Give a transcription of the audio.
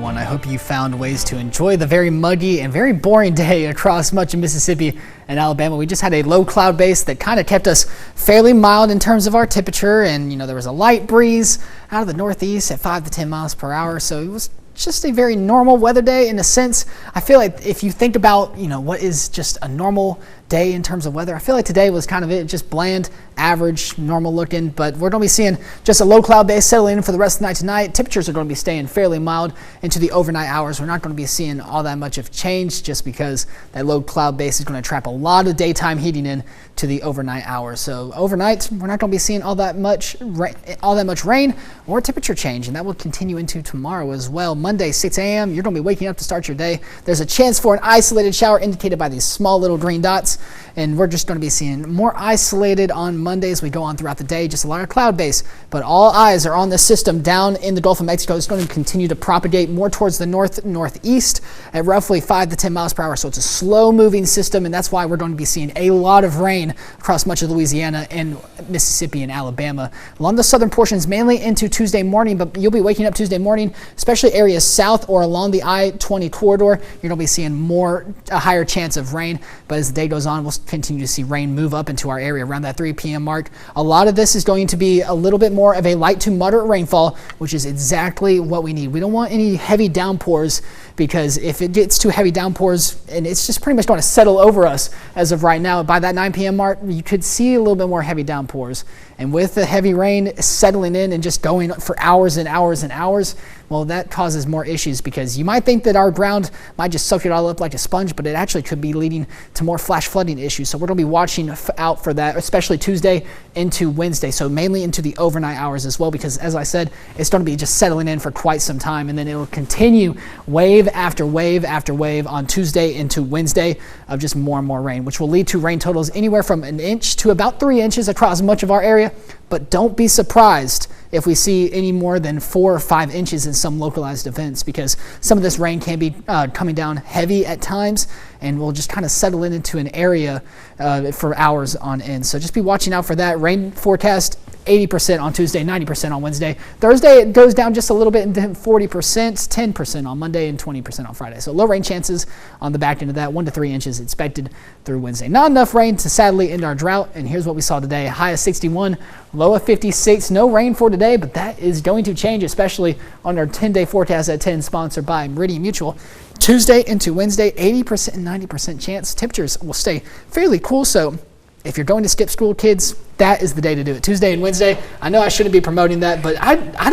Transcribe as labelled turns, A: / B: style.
A: everyone. I hope you found ways to enjoy the very muggy and very boring day across much of Mississippi and Alabama. We just had a low cloud base that kind of kept us fairly mild in terms of our temperature, and there was a light breeze out of the northeast at 5 to 10 miles per hour, so it was just a very normal weather day in a sense. I feel like if you think about what is just a normal day in terms of weather, I feel like today was kind of it, just bland, average, normal looking, but we're going to be seeing just a low cloud base settling in for the rest of the night tonight. Temperatures are going to be staying fairly mild into the overnight hours. We're not going to be seeing all that much of change just because that low cloud base is going to trap a lot of daytime heating in to the overnight hours. So overnight, we're not going to be seeing all that much rain or temperature change, and that will continue into tomorrow as well. Monday, 6 a.m., you're going to be waking up to start your day. There's a chance for an isolated shower indicated by these small little green dots, and we're just going to be seeing more isolated on Monday as we go on throughout the day. Just a lot of cloud base, but all eyes are on the system down in the Gulf of Mexico. It's going to continue to propagate more towards the northeast at roughly 5 to 10 miles per hour. So it's a slow moving system, and that's why we're going to be seeing a lot of rain across much of Louisiana and Mississippi and Alabama along the southern portions, mainly into Tuesday morning. But you'll be waking up Tuesday morning, especially areas south or along the I-20 corridor. You're going to be seeing a higher chance of rain. But as the day goes on, we'll continue to see rain move up into our area around that 3 p.m. mark. A lot of this is going to be a little bit more of a light to moderate rainfall, which is exactly what we need. We don't want any heavy downpours, because if it gets too heavy downpours, and it's just pretty much going to settle over us as of right now, by that 9 p.m. mark, you could see a little bit more heavy downpours. And with the heavy rain settling in and just going for hours and hours and hours, well, that causes more issues, because you might think that our ground might just soak it all up like a sponge, but it actually could be leading to more flash flooding issues. So we're going to be watching out for that, especially Tuesday into Wednesday. So mainly into the overnight hours as well, because as I said, it's going to be just settling in for quite some time, and then it will continue wave after wave after wave on Tuesday into Wednesday of just more and more rain, which will lead to rain totals anywhere from 1 inch to about 3 inches across much of our area. But don't be surprised if we see any more than 4 or 5 inches in some localized events, because some of this rain can be coming down heavy at times, and will just kind of settle into an area for hours on end. So just be watching out for that. Rain forecast 80% on Tuesday, 90% on Wednesday. Thursday, it goes down just a little bit into 40%, 10% on Monday, and 20% on Friday. So low rain chances on the back end of that, 1 to 3 inches expected through Wednesday. Not enough rain to sadly end our drought, and here's what we saw today. High of 61, low of 56. No rain for today, but that is going to change, especially on our 10-day forecast at 10, sponsored by Meridian Mutual. Tuesday into Wednesday, 80% and 90% chance. Temperatures will stay fairly cool, so if you're going to skip school, kids, that is the day to do it. Tuesday and Wednesday. I know I shouldn't be promoting that, but I